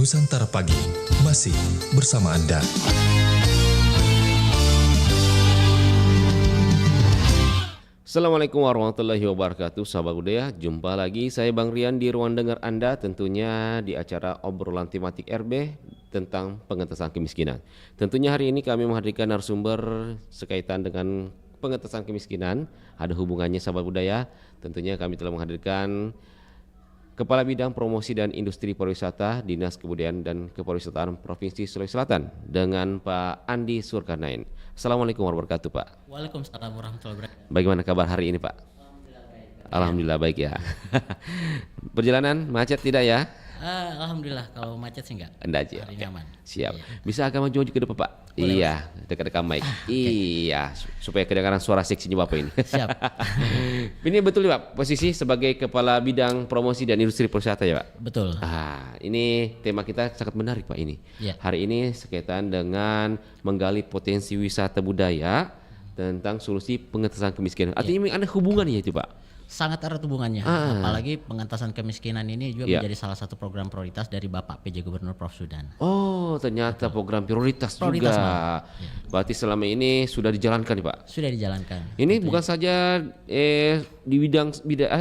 Nusantara Pagi masih bersama Anda. Assalamualaikum warahmatullahi wabarakatuh, sahabat budaya. Jumpa lagi saya Bang Rian di ruang dengar Anda, tentunya di acara obrolan tematik RB tentang pengentasan kemiskinan. Tentunya hari ini kami menghadirkan narasumber sekaitan dengan pengentasan kemiskinan. Ada hubungannya, sahabat budaya. Tentunya kami telah menghadirkan Kepala Bidang Promosi dan Industri Pariwisata Dinas Kebudayaan dan Kepariwisataan Provinsi Sulawesi Selatan dengan Pak Andi Surkanain. Assalamualaikum warahmatullahi wabarakatuh, Pak. Waalaikumsalam warahmatullahi wabarakatuh. Bagaimana kabar hari ini, Pak? Alhamdulillah baik ya. Perjalanan macet tidak ya? Alhamdulillah, kalau macet sih enggak. Enggak aja. Hari nyaman. Siap. Iya. Bisa agak maju ke depan, Pak? Boleh, Iya, dekat-dekat mic. Iya, supaya kedengaran suara seksinya Bapak ini. Siap. Ini betul ya, Pak, posisi sebagai Kepala Bidang Promosi dan Industri Pariwisata ya, Pak? Betul. Ini tema kita sangat menarik, Pak, ini. Ya. Hari ini sekaitan dengan menggali potensi wisata budaya tentang solusi pengentasan kemiskinan. Artinya ada hubungannya itu, Pak? Sangat erat hubungannya. Apalagi pengentasan kemiskinan ini juga menjadi salah satu program prioritas dari Bapak PJ Gubernur Prof. Sudan. Oh, ternyata program prioritas juga. Ya. Berarti selama ini sudah dijalankan nih, Pak? Sudah dijalankan. Ini bukan saja di bidang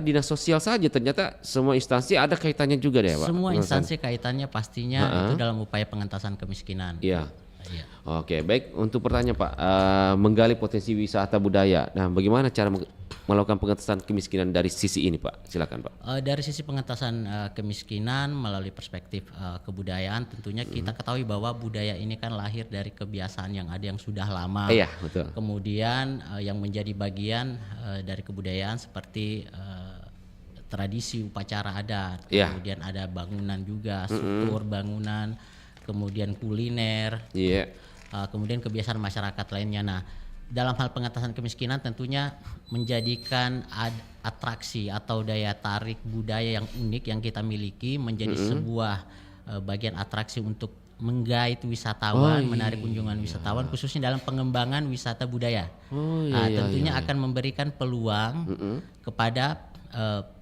dinas sosial saja, ternyata semua instansi ada kaitannya juga deh, Pak. Semua instansi kaitannya pastinya itu dalam upaya pengentasan kemiskinan. Iya. Iya. Oke, baik. Untuk pertanyaan, Pak, menggali potensi wisata budaya. Nah, bagaimana cara melakukan pengentasan kemiskinan dari sisi ini, Pak? Silakan, Pak. Dari sisi pengentasan kemiskinan melalui perspektif kebudayaan, tentunya kita ketahui bahwa budaya ini kan lahir dari kebiasaan yang ada yang sudah lama. Iya, betul. Kemudian yang menjadi bagian dari kebudayaan seperti tradisi upacara adat, kemudian ada bangunan juga, struktur bangunan, kemudian kuliner, kemudian kebiasaan masyarakat lainnya. Nah, dalam hal pengentasan kemiskinan tentunya menjadikan atraksi atau daya tarik budaya yang unik yang kita miliki menjadi sebuah bagian atraksi untuk menggait wisatawan, menarik kunjungan wisatawan, khususnya dalam pengembangan wisata budaya. Tentunya akan memberikan peluang kepada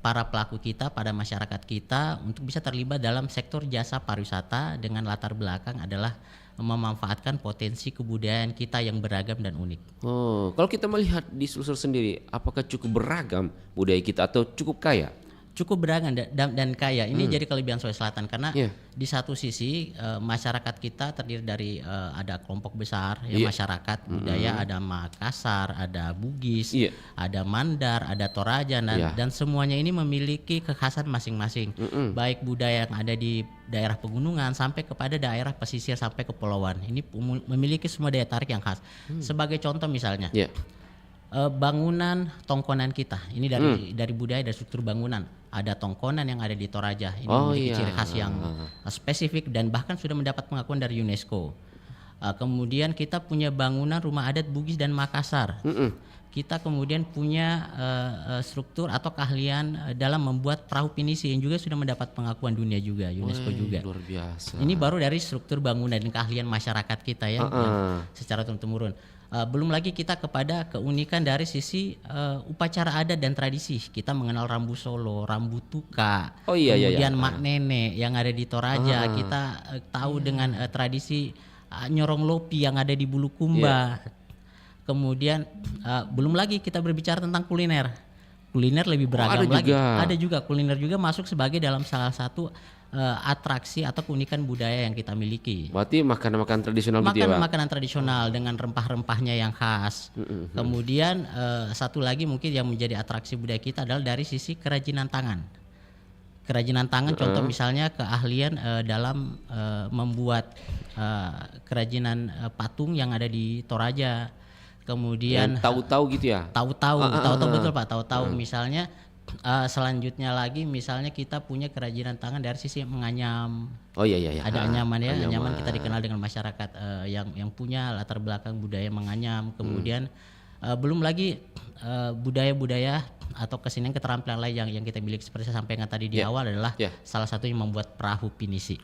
para pelaku kita, pada masyarakat kita untuk bisa terlibat dalam sektor jasa pariwisata dengan latar belakang adalah memanfaatkan potensi kebudayaan kita yang beragam dan unik. Oh, kalau kita melihat di Sulsel sendiri, apakah cukup beragam budaya kita atau cukup kaya? Cukup beragam dan kaya. Ini jadi kelebihan Sulawesi Selatan karena di satu sisi masyarakat kita terdiri dari ada kelompok besar masyarakat budaya, ada Makassar, ada Bugis, ada Mandar, ada Toraja dan semuanya ini memiliki kekhasan masing-masing. Baik budaya yang ada di daerah pegunungan sampai kepada daerah pesisir sampai kepulauan. Ini memiliki semua daya tarik yang khas. Sebagai contoh misalnya bangunan tongkonan kita ini dari budaya dan struktur bangunan. Ada tongkonan yang ada di Toraja ini memiliki ciri khas yang spesifik dan bahkan sudah mendapat pengakuan dari UNESCO. Kemudian kita punya bangunan rumah adat Bugis dan Makassar. Kita kemudian punya struktur atau keahlian dalam membuat perahu pinisi yang juga sudah mendapat pengakuan dunia juga, UNESCO juga. Luar biasa. Ini baru dari struktur bangunan dan keahlian masyarakat kita ya, yang secara turun-temurun. Belum lagi kita kepada keunikan dari sisi upacara adat dan tradisi. Kita mengenal rambu Solo, rambu Tuka, kemudian mak nenek yang ada di Toraja. Kita tahu dengan tradisi nyorong lopi yang ada di Bulukumba. Kemudian belum lagi kita berbicara tentang kuliner. Kuliner lebih beragam lagi. Ada juga kuliner juga masuk sebagai dalam salah satu atraksi atau keunikan budaya yang kita miliki. Berarti makanan-makanan tradisional gitu ya, Pak? Makanan tradisional dengan rempah-rempahnya yang khas. Kemudian satu lagi mungkin yang menjadi atraksi budaya kita adalah dari sisi kerajinan tangan. Kerajinan tangan contoh misalnya keahlian dalam membuat kerajinan patung yang ada di Toraja. Kemudian tahu-tahu gitu ya? Tahu-tahu betul Pak, tahu-tahu misalnya selanjutnya lagi misalnya kita punya kerajinan tangan dari sisi menganyam. Ada anyaman ya, anyaman kita dikenal dengan masyarakat yang punya latar belakang budaya menganyam. Kemudian belum lagi budaya-budaya atau kesenian keterampilan lain yang kita miliki seperti saya sampaikan tadi di awal adalah salah satunya membuat perahu pinisi.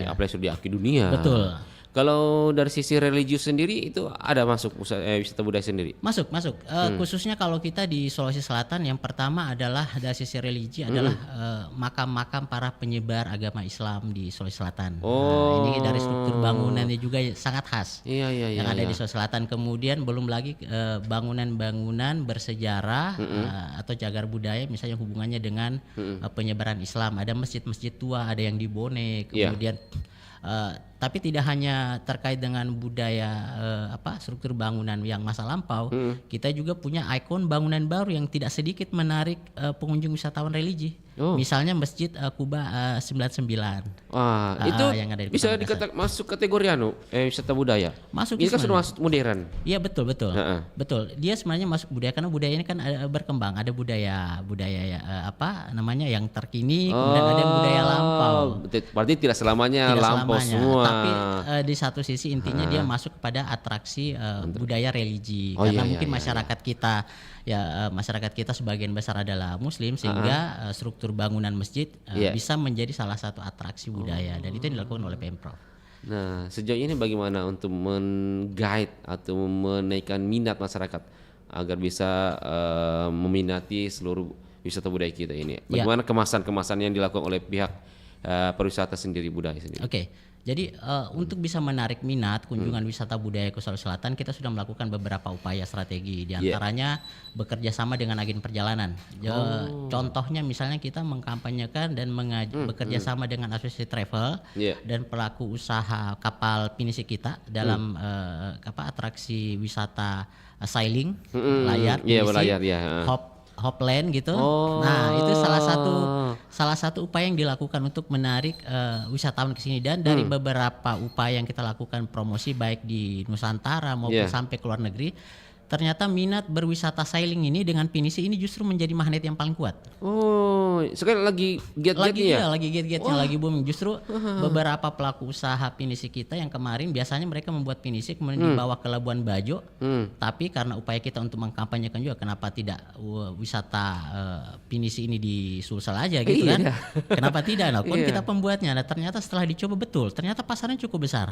Apalagi sudah diakui dunia. Betul. Kalau dari sisi religius sendiri itu ada masuk wisata budaya sendiri? Masuk. Khususnya kalau kita di Sulawesi Selatan yang pertama adalah dari sisi religi adalah makam-makam para penyebar agama Islam di Sulawesi Selatan. Ini dari struktur bangunannya juga sangat khas yang ada di Sulawesi Selatan. Kemudian belum lagi bangunan-bangunan bersejarah atau cagar budaya misalnya hubungannya dengan penyebaran Islam. Ada masjid-masjid tua, ada yang di Bone, kemudian tapi tidak hanya terkait dengan budaya struktur bangunan yang masa lampau, kita juga punya ikon bangunan baru yang tidak sedikit menarik pengunjung wisatawan religi. Misalnya Masjid Kuba 99. Itu yang ada di bisa dikatakan masuk kategori wisata budaya. Masuk. Ini kan sudah masuk modern. Iya betul. Betul. Dia sebenarnya masuk budaya karena budaya ini kan berkembang. Ada budaya yang terkini, kemudian ada budaya lampau. Berarti tidak selamanya lampau semua. Tapi di satu sisi intinya dia masuk kepada atraksi budaya religi. Karena mungkin masyarakat kita sebagian besar adalah Muslim sehingga struktur bangunan masjid bisa menjadi salah satu atraksi budaya dan itu yang dilakukan oleh Pemprov. Nah, sejauh ini bagaimana untuk men-guide atau menaikkan minat masyarakat agar bisa meminati seluruh wisata budaya kita ini? Bagaimana kemasan-kemasan yang dilakukan oleh pihak pariwisata sendiri, budaya sendiri? Jadi untuk bisa menarik minat kunjungan wisata budaya ke Sulawesi Selatan, kita sudah melakukan beberapa upaya strategi. Di antaranya bekerja sama dengan agen perjalanan. Contohnya misalnya kita mengkampanyekan dan bekerja sama dengan asosiasi travel dan pelaku usaha kapal pinisi kita dalam atraksi wisata sailing, layar, Hopland gitu. Nah, itu salah satu upaya yang dilakukan untuk menarik wisatawan ke sini dan dari beberapa upaya yang kita lakukan promosi baik di Nusantara maupun sampai ke luar negeri. Ternyata minat berwisata sailing ini dengan pinisi ini justru menjadi magnet yang paling kuat. Sekarang lagi giat-giatnya lagi giat-giatnya, lagi booming. Justru beberapa pelaku usaha pinisi kita yang kemarin biasanya mereka membuat pinisi kemudian dibawa ke Labuan Bajo. Tapi karena upaya kita untuk mengkampanyekan juga kenapa tidak wisata pinisi ini di Sulsel aja gitu kan. Kenapa tidak? Nah, pun kita pembuatnya. Nah, ternyata setelah dicoba betul, ternyata pasarnya cukup besar.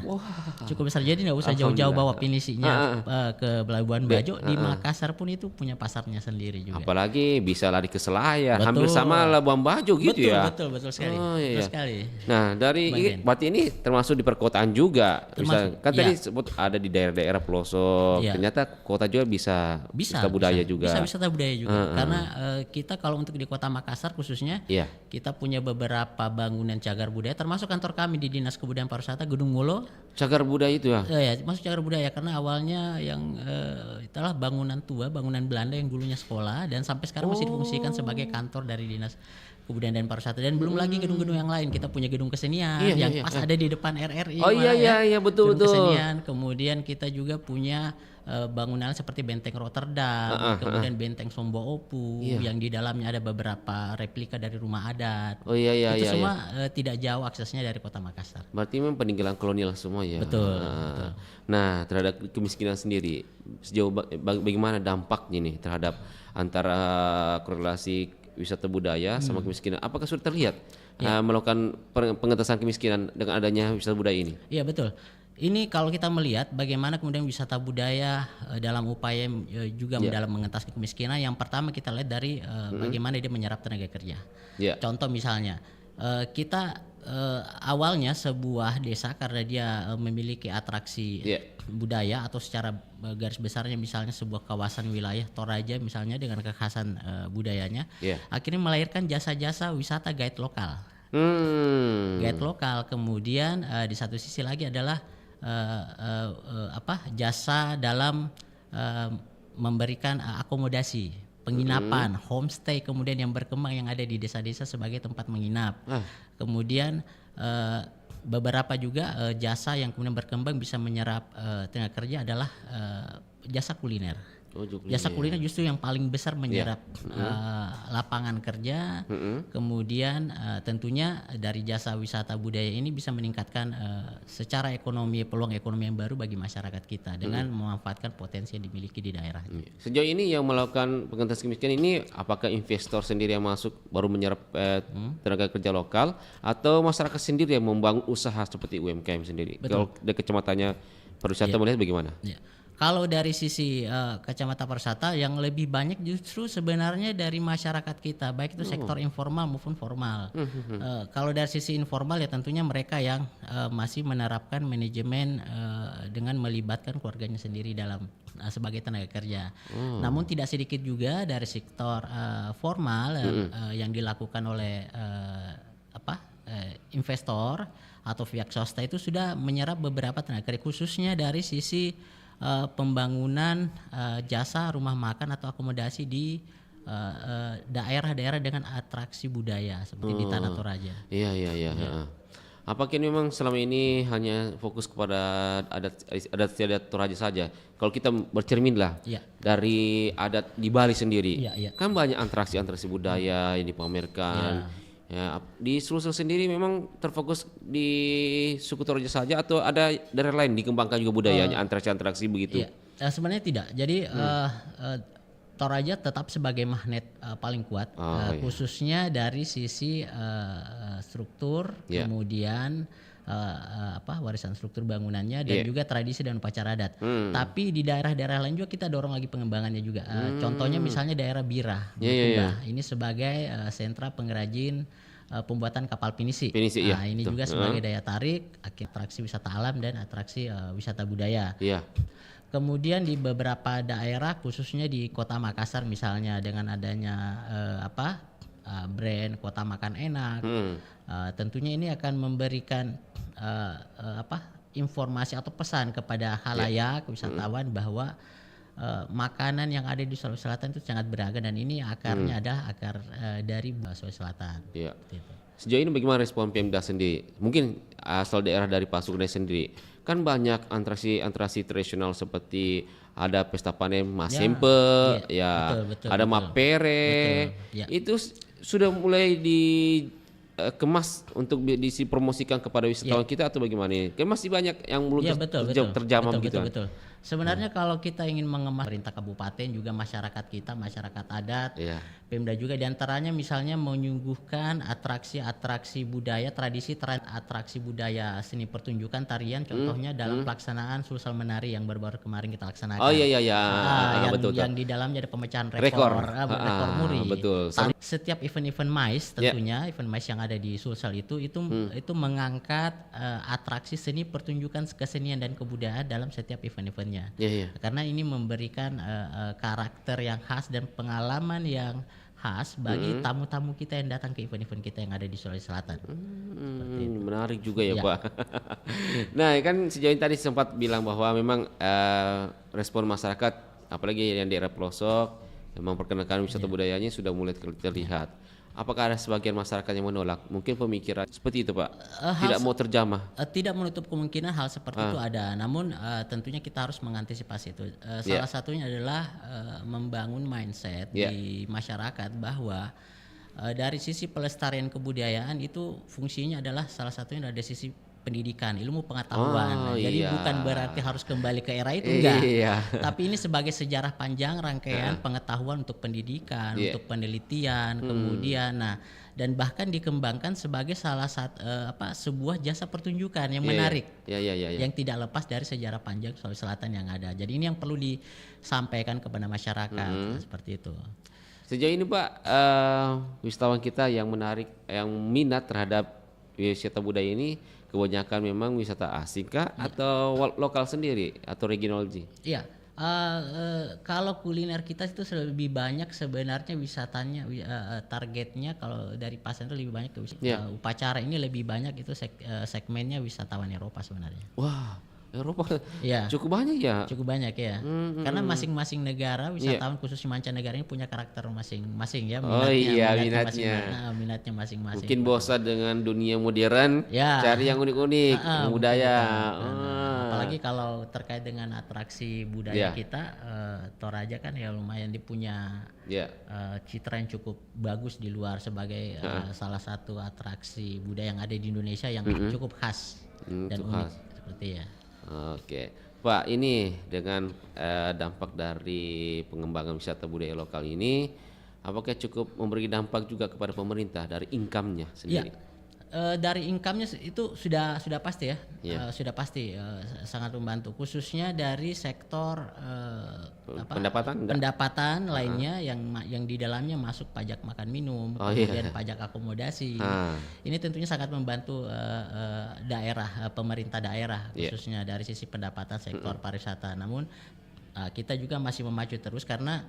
Cukup besar. Jadi enggak usah jauh-jauh bawa pinisinya ke Labuan Bajo. Di Makassar pun itu punya pasarnya sendiri juga. Apalagi bisa lari ke Selayar, hampir sama Labuan Bajo gitu ya. Betul sekali. Sekali. Nah, berarti ini termasuk di perkotaan juga. Kan tadi sebut ada di daerah-daerah pelosok. Ternyata kota juga bisa wisata budaya juga. Bisa wisata budaya juga. Karena kita kalau untuk di Kota Makassar khususnya, kita punya beberapa bangunan cagar budaya termasuk kantor kami di Dinas Kebudayaan Pariwisata Gedung Mulo. Cagar budaya itu ya? Masuk cagar budaya karena awalnya yang itulah bangunan tua, bangunan Belanda yang dulunya sekolah dan sampai sekarang masih difungsikan sebagai kantor dari Dinas Kebudayaan dan Pariwisata dan belum lagi gedung-gedung yang lain. Kita punya gedung kesenian yang pas ada di depan RRI. Betul. Kesenian. Kemudian kita juga punya bangunan seperti Benteng Rotterdam, kemudian Benteng Sombo-Opu yang di dalamnya ada beberapa replika dari rumah adat. Oh iya. Itu semua tidak jauh aksesnya dari Kota Makassar. Berarti memang peninggalan kolonial semua ya. Betul. Nah, terhadap kemiskinan sendiri sejauh bagaimana dampaknya nih terhadap antara korelasi wisata budaya sama kemiskinan? Apakah sudah terlihat melakukan pengentasan kemiskinan dengan adanya wisata budaya ini? Iya betul. Ini kalau kita melihat bagaimana kemudian wisata budaya dalam upaya juga dalam mengentaskan kemiskinan, yang pertama kita lihat dari bagaimana dia menyerap tenaga kerja. Contoh misalnya kita awalnya sebuah desa karena dia memiliki atraksi budaya atau secara garis besarnya misalnya sebuah kawasan wilayah Toraja misalnya dengan kekhasan budayanya, akhirnya melahirkan jasa-jasa wisata guide lokal. Guide lokal, kemudian di satu sisi lagi adalah jasa dalam memberikan akomodasi, penginapan, homestay kemudian yang berkembang yang ada di desa-desa sebagai tempat menginap. Kemudian beberapa juga jasa yang kemudian berkembang bisa menyerap tenaga kerja adalah jasa kuliner. Jasa kuliner justru yang paling besar menyerap lapangan kerja, kemudian tentunya dari jasa wisata budaya ini bisa meningkatkan secara ekonomi, peluang ekonomi yang baru bagi masyarakat kita dengan memanfaatkan potensi yang dimiliki di daerah. Sejauh ini yang melakukan pengentasan kemiskinan ini apakah investor sendiri yang masuk baru menyerap tenaga kerja lokal atau masyarakat sendiri yang membangun usaha seperti UMKM sendiri? Kalau dari kecamatannya pariwisata melihat bagaimana? Kalau dari sisi kacamata pariwisata yang lebih banyak justru sebenarnya dari masyarakat kita, baik itu sektor informal maupun formal. Kalau dari sisi informal ya tentunya mereka yang masih menerapkan manajemen dengan melibatkan keluarganya sendiri dalam sebagai tenaga kerja. Namun tidak sedikit juga dari sektor formal yang dilakukan oleh investor atau pihak swasta itu sudah menyerap beberapa tenaga kerja khususnya dari sisi pembangunan jasa rumah makan atau akomodasi di daerah-daerah dengan atraksi budaya seperti di Tanah Toraja. Iya. Apakah ini memang selama ini hanya fokus kepada adat Toraja saja? Kalau kita bercermin lah dari adat di Bali sendiri, kan banyak atraksi budaya yang dipamerkan. Ya, di Sulsel sendiri memang terfokus di suku Toraja saja atau ada daerah lain dikembangkan juga budayanya atraksi begitu? Sebenarnya tidak. Jadi Toraja tetap sebagai magnet paling kuat, khususnya dari sisi struktur, kemudian warisan struktur bangunannya dan juga tradisi dan upacara adat. Tapi di daerah-daerah lain juga kita dorong lagi pengembangannya juga. Contohnya misalnya daerah Bira, ini sebagai sentra pengrajin pembuatan kapal pinisi. Ini juga sebagai daya tarik, atraksi wisata alam dan atraksi wisata budaya. Kemudian di beberapa daerah khususnya di Kota Makassar misalnya dengan adanya brand Kota Makan Enak, tentunya ini akan memberikan informasi atau pesan kepada khalayak wisatawan bahwa makanan yang ada di Sulawesi Selatan itu sangat beragam dan ini akarnya adalah akar dari Sulawesi Selatan. Gitu. Sejauh ini bagaimana respon Pemda sendiri? Mungkin asal daerah dari Pak Sukdes sendiri kan banyak atraksi tradisional seperti ada pesta panen Masempe, betul, ada Mapere, itu sudah mulai dikemas untuk dipromosikan kepada wisatawan kita atau bagaimana? Kan masih banyak yang belum terjamah gitu. Betul. Sebenarnya kalau kita ingin mengemas pemerintah kabupaten juga masyarakat kita, masyarakat adat, Pemda juga diantaranya misalnya menyuguhkan atraksi budaya, atraksi budaya seni pertunjukan tarian, contohnya dalam pelaksanaan Sulsel Menari yang baru-baru kemarin kita laksanakan. Yang di dalamnya ada pemecahan rekor muri. Setiap event-event MICE tentunya event MICE yang ada di Sulsel itu mengangkat atraksi seni pertunjukan kesenian dan kebudayaan dalam setiap event-eventnya. Karena ini memberikan karakter yang khas dan pengalaman yang khas bagi tamu-tamu kita yang datang ke event-event kita yang ada di Sulawesi Selatan. Menarik juga ya Pak. Nah kan sejauh ini tadi sempat bilang bahwa memang respon masyarakat apalagi yang daerah pelosok yang memperkenalkan wisata budayanya sudah mulai terlihat. apakah ada sebagian masyarakat yang menolak? Mungkin pemikiran seperti itu Pak, tidak mau terjamah. Tidak menutup kemungkinan hal seperti itu ada, namun tentunya kita harus mengantisipasi itu. Salah satunya adalah membangun mindset di masyarakat bahwa dari sisi pelestarian kebudayaan itu fungsinya adalah salah satunya dari sisi pendidikan, ilmu pengetahuan. Jadi bukan berarti harus kembali ke era itu, enggak. Tapi ini sebagai sejarah panjang rangkaian pengetahuan untuk pendidikan, untuk penelitian, kemudian dan bahkan dikembangkan sebagai salah satu sebuah jasa pertunjukan yang menarik. Yang tidak lepas dari sejarah panjang Sulawesi Selatan yang ada. Jadi ini yang perlu disampaikan kepada masyarakat seperti itu. Sejauh ini Pak, wisatawan kita yang menarik, yang minat terhadap wisata budaya ini kebanyakan memang wisata asing kah atau lokal sendiri atau regional? Iya, kalau kuliner kita itu lebih banyak sebenarnya wisatanya, targetnya kalau dari pasar itu lebih banyak ke upacara ini lebih banyak itu segmennya wisatawan Eropa sebenarnya. Wah, Eropa cukup banyak ya? Cukup banyak ya, karena masing-masing negara wisatawan khususnya mancanegara ini punya karakter masing-masing ya, minatnya masing-masing. Mungkin bosan dengan dunia modern, cari yang unik-unik, budaya. Apalagi kalau terkait dengan atraksi budaya kita, Toraja kan ya lumayan dia punya citra yang cukup bagus di luar sebagai salah satu atraksi budaya yang ada di Indonesia yang cukup khas dan unik seperti ya. Oke, Pak, ini dengan dampak dari pengembangan wisata budaya lokal ini, apakah cukup memberi dampak juga kepada pemerintah dari income-nya sendiri? Dari income-nya itu sudah pasti ya, sudah pasti sangat membantu, khususnya dari sektor pendapatan lainnya yang di dalamnya masuk pajak makan minum, kemudian pajak akomodasi. Ini tentunya sangat membantu daerah, pemerintah daerah khususnya dari sisi pendapatan sektor pariwisata. Namun kita juga masih memacu terus karena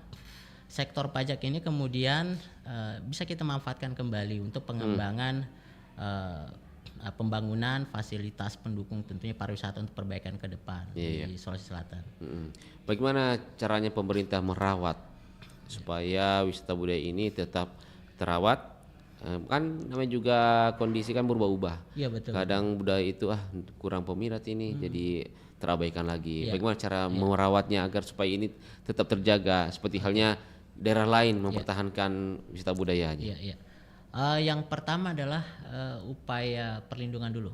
sektor pajak ini kemudian bisa kita manfaatkan kembali untuk pengembangan pembangunan fasilitas pendukung tentunya pariwisata untuk perbaikan ke depan di Sulawesi Selatan. Bagaimana caranya pemerintah merawat supaya wisata budaya ini tetap terawat? Kan namanya juga kondisi kan berubah-ubah. Iya betul. Kadang budaya itu kurang peminat ini jadi terabaikan lagi. Bagaimana cara merawatnya agar supaya ini tetap terjaga seperti halnya daerah lain mempertahankan wisata budayanya? Yang pertama adalah upaya perlindungan dulu,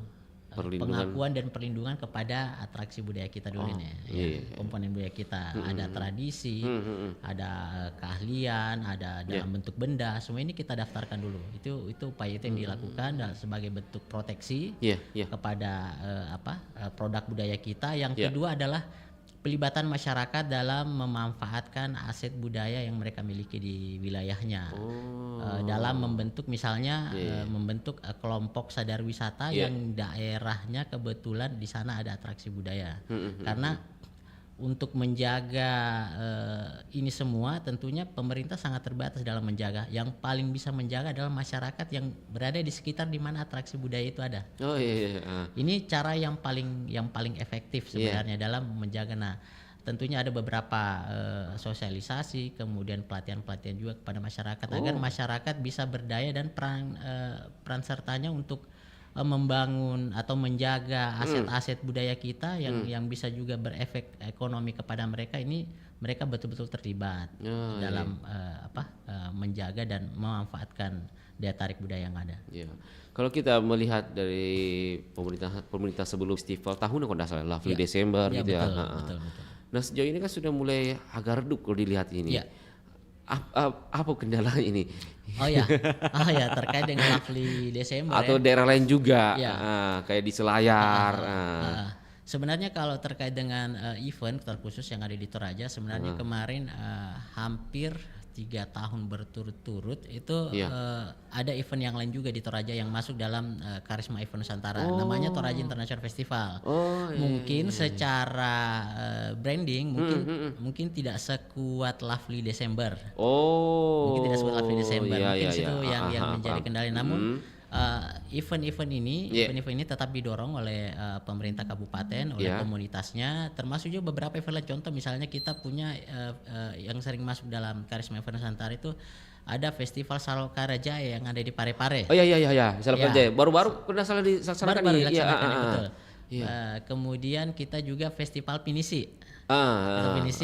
pengakuan dan perlindungan kepada atraksi budaya kita dulu komponen budaya kita. Ada tradisi, ada keahlian, ada dalam bentuk benda, semua ini kita daftarkan dulu. Itu upaya itu yang dilakukan sebagai bentuk proteksi kepada produk budaya kita. Yang kedua adalah pelibatan masyarakat dalam memanfaatkan aset budaya yang mereka miliki di wilayahnya, dalam membentuk misalnya membentuk kelompok sadar wisata yang daerahnya kebetulan di sana ada atraksi budaya. Karena untuk menjaga ini semua tentunya pemerintah sangat terbatas dalam menjaga. Yang paling bisa menjaga adalah masyarakat yang berada di sekitar di mana atraksi budaya itu ada. Ini cara yang paling efektif sebenarnya dalam menjaga. Nah, tentunya ada beberapa sosialisasi, kemudian pelatihan-pelatihan juga kepada masyarakat agar masyarakat bisa berdaya dan peran sertanya untuk membangun atau menjaga aset-aset budaya kita yang bisa juga berefek ekonomi kepada mereka. Ini mereka betul-betul terlibat dalam menjaga dan memanfaatkan daya tarik budaya yang ada. Kalau kita melihat dari pemerintah sebelum festival tahunan kalau tidak salah Lovely Desember gitu betul. Nah sejauh ini kan sudah mulai agak redup kalau dilihat ini. Apa kendala ini? Terkait dengan Lovely Desember atau daerah lain juga kayak di Selayar. Sebenarnya kalau terkait dengan event terkhusus yang ada di Toraja sebenarnya kemarin hampir 3 tahun berturut-turut itu ada event yang lain juga di Toraja yang masuk dalam Karisma Event Nusantara, namanya Toraja International Festival. Mungkin secara branding mungkin tidak sekuat Lovely Desember. Mungkin tidak sekuat Lovely Desember. Mungkin itu yang menjadi kendala. Namun event-event ini tetap didorong oleh pemerintah kabupaten, oleh komunitasnya, termasuk juga beberapa event lain. Contoh misalnya kita punya yang sering masuk dalam Karisma Event Nusantara itu ada festival Salokarajaya yang ada di Parepare. Oh iya. Salokarajaya. Baru-baru kena salah dilaksanakan Baru nih. dilaksanakan, betul. Iya. Kemudian kita juga festival Pinisi. Pinisi,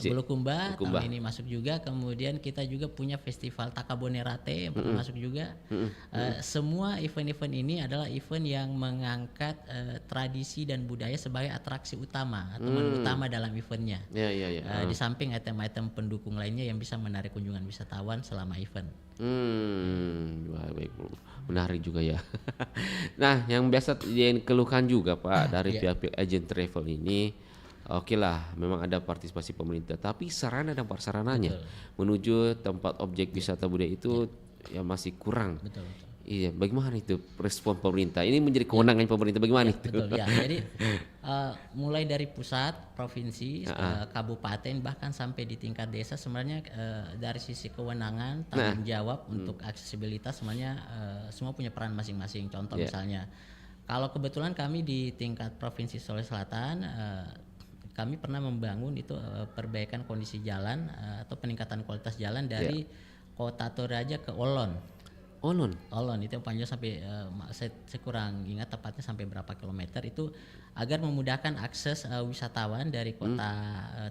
Bulukumba tahun ini masuk juga. Kemudian kita juga punya festival Takabonerate yang pernah masuk juga. Semua event-event ini adalah event yang mengangkat tradisi dan budaya sebagai atraksi utama atau menu utama dalam eventnya. Di samping item-item pendukung lainnya yang bisa menarik kunjungan wisatawan selama event. Baik, menarik juga ya. Nah, yang biasa dikeluhkan juga Pak dari pihak agen travel ini. Oke lah, memang ada partisipasi pemerintah, tapi sarana dan prasarananya menuju tempat objek wisata budaya itu ya masih kurang. Betul. Iya, bagaimana itu respon pemerintah? Ini menjadi kewenangan pemerintah, bagaimana itu? Betul ya. Jadi mulai dari pusat, provinsi, kabupaten, bahkan sampai di tingkat desa sebenarnya dari sisi kewenangan, tanggung jawab untuk aksesibilitas sebenarnya semua punya peran masing-masing. Contoh misalnya, kalau kebetulan kami di tingkat provinsi Sulawesi Selatan kami pernah membangun itu perbaikan kondisi jalan atau peningkatan kualitas jalan dari Kota Toraja ke Olon itu panjang sampai saya kurang ingat tepatnya sampai berapa kilometer itu agar memudahkan akses wisatawan dari kota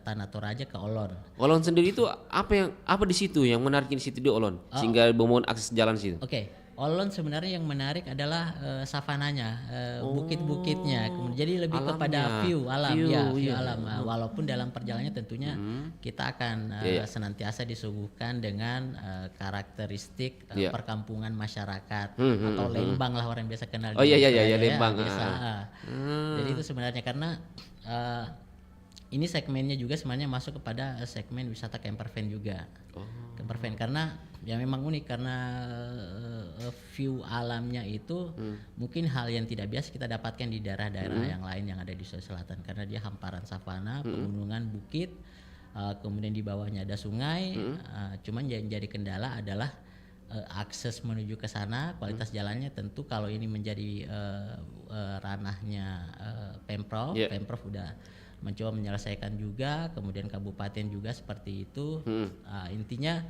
Tanah Toraja ke Olon. Olon sendiri itu apa di situ yang menarik di situ di Olon sehingga membangun akses jalan situ? Oke. Olon sebenarnya yang menarik adalah savananya, bukit-bukitnya. Kemudian jadi lebih alamnya, kepada view alam. Walaupun dalam perjalanannya tentunya kita akan senantiasa disuguhkan dengan karakteristik perkampungan masyarakat atau lembang lah orang biasa kenal. Lembang. Jadi itu sebenarnya karena ini segmennya juga sebenarnya masuk kepada segmen wisata campervan juga. Campervan karena ya memang unik karena view alamnya itu mungkin hal yang tidak biasa kita dapatkan di daerah-daerah yang lain yang ada di Sulawesi Selatan karena dia hamparan savana, pegunungan, bukit, kemudian di bawahnya ada sungai. Cuman yang jadi kendala adalah akses menuju ke sana, kualitas jalannya tentu kalau ini menjadi ranahnya Pemprov udah mencoba menyelesaikan juga, kemudian kabupaten juga seperti itu. Intinya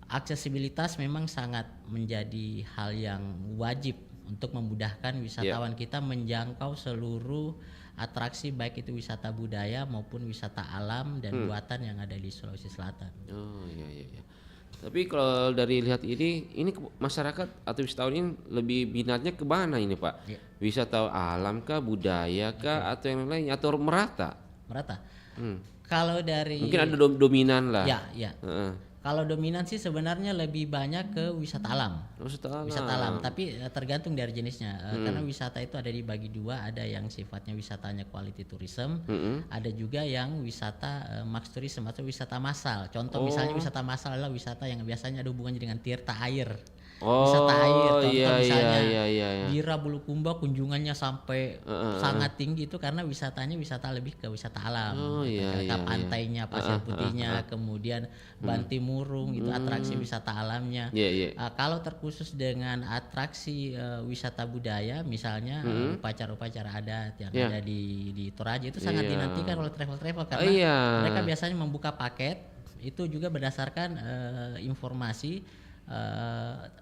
aksesibilitas memang sangat menjadi hal yang wajib untuk memudahkan wisatawan kita menjangkau seluruh atraksi baik itu wisata budaya maupun wisata alam dan buatan yang ada di Sulawesi Selatan. Tapi kalau dari lihat ini masyarakat atau wisatawan ini lebih minatnya ke mana ini Pak? Wisata alam kah, budaya kah, atau yang lain atau merata? Kalau dari mungkin ada dominan lah. Kalau dominan sih sebenarnya lebih banyak ke wisata alam. Wisata alam, tapi tergantung dari jenisnya. Karena wisata itu ada dibagi dua, ada yang sifatnya wisatanya quality tourism, ada juga yang wisata mass tourism atau wisata massal. Contoh misalnya wisata massal adalah wisata yang biasanya ada hubungannya dengan tirta air. Wisata air, contoh misalnya Bira Bulukumba kunjungannya sampai sangat tinggi itu karena wisatanya wisata lebih ke wisata alam, ke pantainya, pasir putihnya, kemudian Bantimurung itu atraksi wisata alamnya. Kalau terkhusus dengan atraksi wisata budaya, misalnya upacara-upacara adat yang ada di Toraja itu sangat dinantikan oleh travel-travel karena mereka biasanya membuka paket itu juga berdasarkan informasi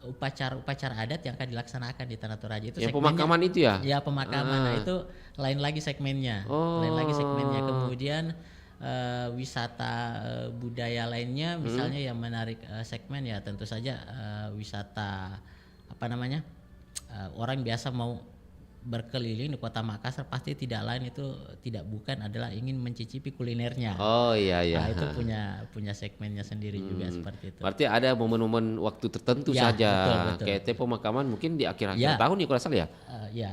upacara adat yang akan dilaksanakan di Tanah Toraja itu pemakaman itu ya? Ya pemakaman. Nah itu lain lagi segmennya. Kemudian wisata budaya lainnya misalnya yang menarik segmen ya tentu saja wisata orang biasa mau berkeliling di Kota Makassar pasti tidak bukan adalah ingin mencicipi kulinernya. Nah, itu punya segmennya sendiri juga seperti itu. Berarti ada momen-momen waktu tertentu saja. Betul. Kayak pemakaman mungkin di akhir-akhir tahun ya kalau salah ya.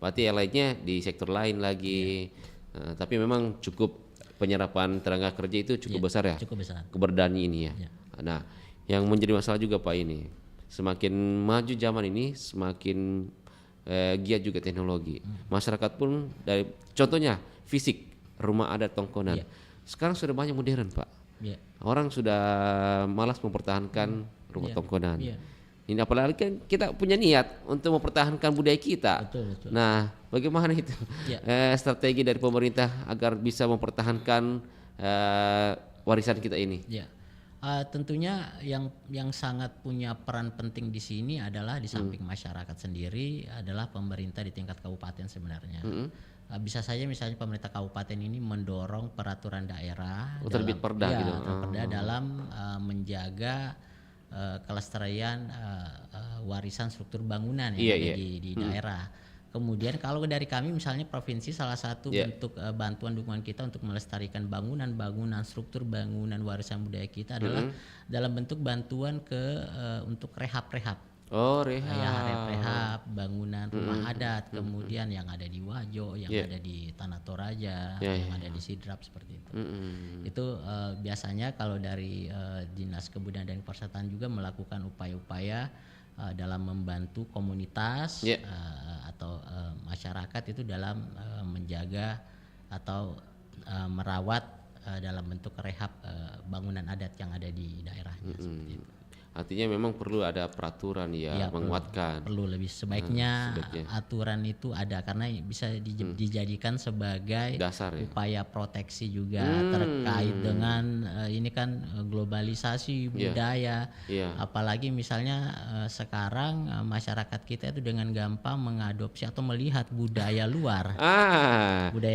Berarti yang lainnya di sektor lain lagi. Tapi memang cukup penyerapan tenaga kerja itu cukup besar ya. Cukup besar. Keberadaan ini ya. Nah, yang menjadi masalah juga Pak ini, semakin maju zaman ini semakin giat juga teknologi. Masyarakat pun dari contohnya fisik rumah adat Tongkonan. Sekarang sudah banyak modern Pak. Orang sudah malas mempertahankan rumah Tongkonan. Ini apalagi kan kita punya niat untuk mempertahankan budaya kita. Betul. Nah, bagaimana itu strategi dari pemerintah agar bisa mempertahankan warisan kita ini? Tentunya yang sangat punya peran penting di sini adalah di samping masyarakat sendiri adalah pemerintah di tingkat kabupaten sebenarnya. Bisa saja misalnya pemerintah kabupaten ini mendorong peraturan daerah terbit perda gitu. perda dalam menjaga kelestarian warisan struktur bangunan yang ada di daerah. Kemudian kalau dari kami misalnya provinsi, salah satu bentuk bantuan dukungan kita untuk melestarikan bangunan struktur bangunan warisan budaya kita adalah dalam bentuk bantuan untuk rehab. Oh, rehab. Ya, rehab bangunan rumah adat, kemudian yang ada di Wajo, yang ada di Tanah Toraja, yang ada di Sidrap seperti itu. Itu biasanya kalau dari Dinas Kebudayaan dan Pariwisata juga melakukan upaya-upaya dalam membantu komunitas atau masyarakat itu dalam menjaga atau merawat dalam bentuk rehab bangunan adat yang ada di daerahnya seperti itu. Artinya memang perlu ada peraturan menguatkan. Perlu lebih sebaiknya aturan itu ada karena bisa dijadikan sebagai dasar upaya proteksi juga terkait dengan ini kan globalisasi budaya. Apalagi misalnya sekarang masyarakat kita itu dengan gampang mengadopsi atau melihat budaya luar.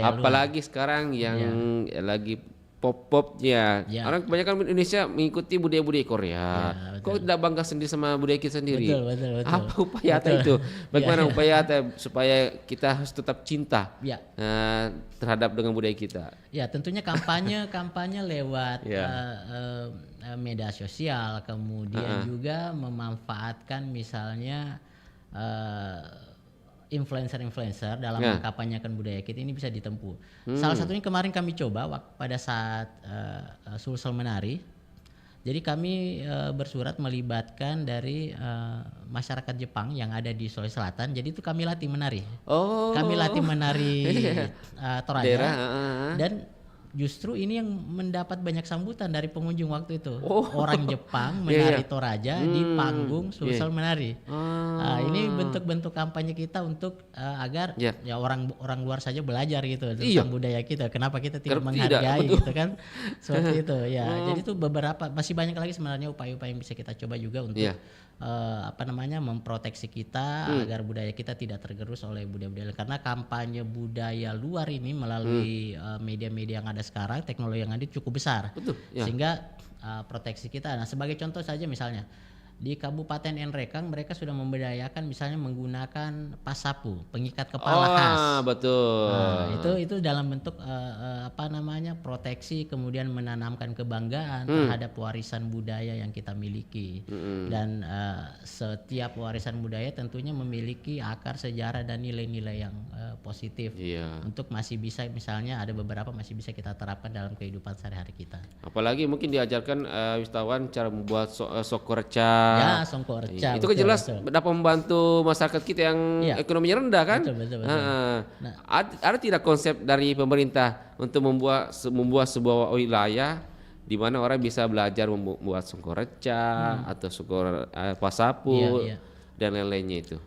Apalagi sekarang yang lagi pop-popnya. Orang kebanyakan Indonesia mengikuti budaya-budaya Korea. Kok tidak bangga sendiri sama budaya kita sendiri? Betul. Apa upaya itu? Bagaimana upaya supaya kita harus tetap cinta terhadap dengan budaya kita? Ya, tentunya kampanye lewat media sosial, kemudian juga memanfaatkan misalnya influencer dalam mengkampanyekan budaya kita ini bisa ditempuh. Salah satunya kemarin kami coba pada saat Sulsel Menari. Jadi kami bersurat melibatkan dari masyarakat Jepang yang ada di Sulawesi Selatan. Jadi itu kami latih menari. Kami latih menari Toraja. Dan justru ini yang mendapat banyak sambutan dari pengunjung waktu itu. Orang Jepang menari Toraja di panggung Sulsel Menari. Ini bentuk-bentuk kampanye kita untuk agar orang luar saja belajar gitu tentang budaya kita. Kenapa kita tidak menghargai gitu kan? Seperti itu ya. Jadi itu masih banyak lagi sebenarnya upaya-upaya yang bisa kita coba juga untuk memproteksi kita agar budaya kita tidak tergerus oleh budaya-budaya. Karena kampanye budaya luar ini melalui media-media yang ada sekarang, teknologi yang ada cukup besar. Sehingga proteksi kita. Nah, sebagai contoh saja misalnya di Kabupaten Nrekang mereka sudah membudayakan misalnya menggunakan pasapu, pengikat kepala khas. Betul. Itu dalam bentuk proteksi, kemudian menanamkan kebanggaan terhadap warisan budaya yang kita miliki. Dan setiap warisan budaya tentunya memiliki akar sejarah dan nilai-nilai yang positif. Untuk masih bisa misalnya ada beberapa masih bisa kita terapkan dalam kehidupan sehari-hari kita. Apalagi mungkin diajarkan wisatawan cara membuat sokoreca. Songkoreca. Itu kan jelas dapat membantu masyarakat kita yang ekonominya rendah kan? Betul. Ada tidak konsep dari pemerintah untuk membuat sebuah wilayah di mana orang bisa belajar membuat songkoreca atau pasapu dan lain-lainnya itu?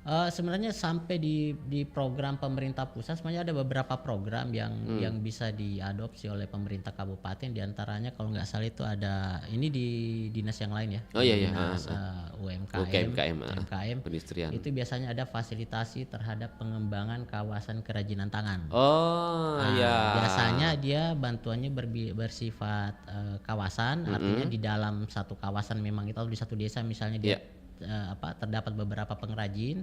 Sebenarnya sampai di program pemerintah pusat sebenarnya ada beberapa program yang bisa diadopsi oleh pemerintah kabupaten, diantaranya kalau nggak salah itu ada ini di dinas yang lain ya. Dinas UMKM perindustrian. Itu biasanya ada fasilitasi terhadap pengembangan kawasan kerajinan tangan. Biasanya dia bantuannya bersifat kawasan, artinya di dalam satu kawasan memang itu di satu desa misalnya dia terdapat beberapa pengrajin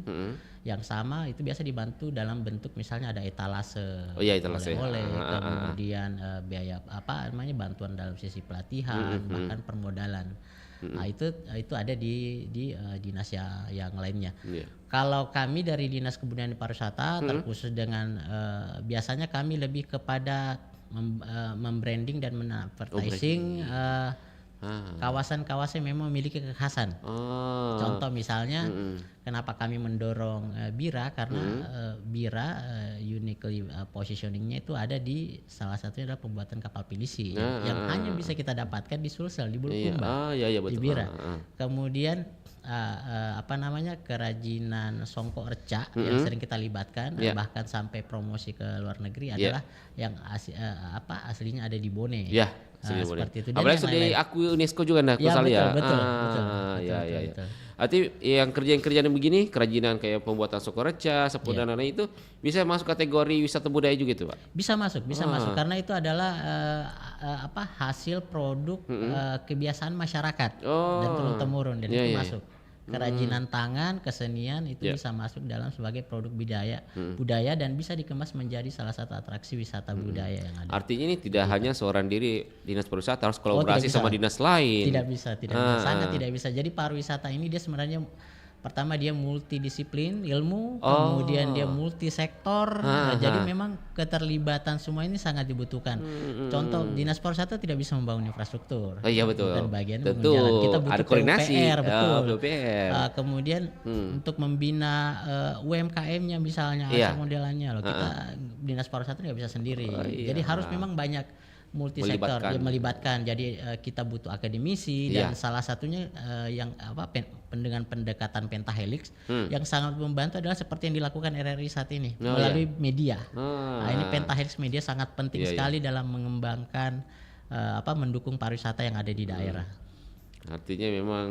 yang sama, itu biasa dibantu dalam bentuk misalnya ada etalase, kemudian biaya bantuan dalam sisi pelatihan, bahkan permodalan. Itu ada di dinas yang lainnya. Kalau kami dari Dinas Kebudayaan dan Pariwisata terkhusus dengan biasanya kami lebih kepada membranding dan men-advertising kawasan-kawasan memang memiliki kekhasan. Contoh misalnya kenapa kami mendorong Bira karena Bira uniquely positioningnya itu ada di salah satunya adalah pembuatan kapal pinisi yang hanya bisa kita dapatkan di Sulsel di Bulukumba di Bira. Kemudian kerajinan songkok reca yang sering kita libatkan bahkan sampai promosi ke luar negeri adalah yang aslinya ada di Bone. Seperti itu. Apalagi sudah diakui UNESCO juga Betul. Artinya yang kerjaan begini, kerajinan kayak pembuatan songkok reca, sapu dan lain-lain itu bisa masuk kategori wisata budaya juga itu, Pak? Bisa masuk karena itu adalah hasil produk kebiasaan masyarakat dan turun-temurun dan itu masuk. Kerajinan tangan, kesenian itu bisa masuk dalam sebagai produk budaya dan bisa dikemas menjadi salah satu atraksi wisata budaya yang ada. Artinya ini tidak hanya seorang diri dinas pariwisata, harus kolaborasi sama dinas lain. Tidak bisa, sangat tidak bisa. Jadi pariwisata ini dia sebenarnya pertama dia multidisiplin ilmu, kemudian dia multisektor. Jadi memang keterlibatan semua ini sangat dibutuhkan. Contoh dinas pariwisata tidak bisa membangun infrastruktur. Betul. Dan bagian menjalankan kita butuh koordinasi. PUPR, betul. PUPR. Kemudian untuk membina UMKM-nya misalnya asal modelannya loh. Kita dinas pariwisata nggak bisa sendiri. Jadi harus memang banyak multisektor melibatkan. Jadi kita butuh akademisi dan salah satunya dengan pendekatan pentahelix yang sangat membantu adalah seperti yang dilakukan RRI saat ini melalui media. Ini pentahelix media sangat penting sekali dalam mengembangkan mendukung pariwisata yang ada di daerah. Artinya memang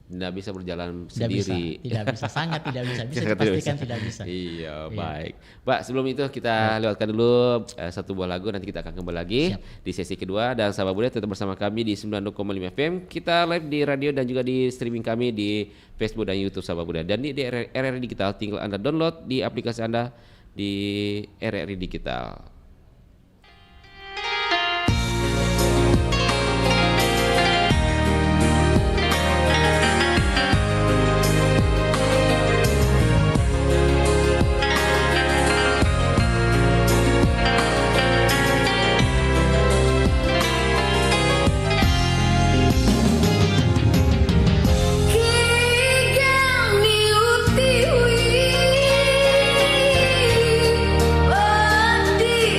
tidak bisa berjalan sendiri. Tidak bisa, sangat tidak bisa. Bisa dipastikan tidak bisa. Iya, baik. Pak, sebelum itu kita lewatkan dulu satu buah lagu, nanti kita akan kembali lagi di sesi kedua. Dan sahabat budaya tetap bersama kami di 90,5 FM. Kita live di radio dan juga di streaming kami di Facebook dan YouTube sahabat budaya. Dan di RRI Digital, tinggal Anda download di aplikasi Anda di RRI Digital. Di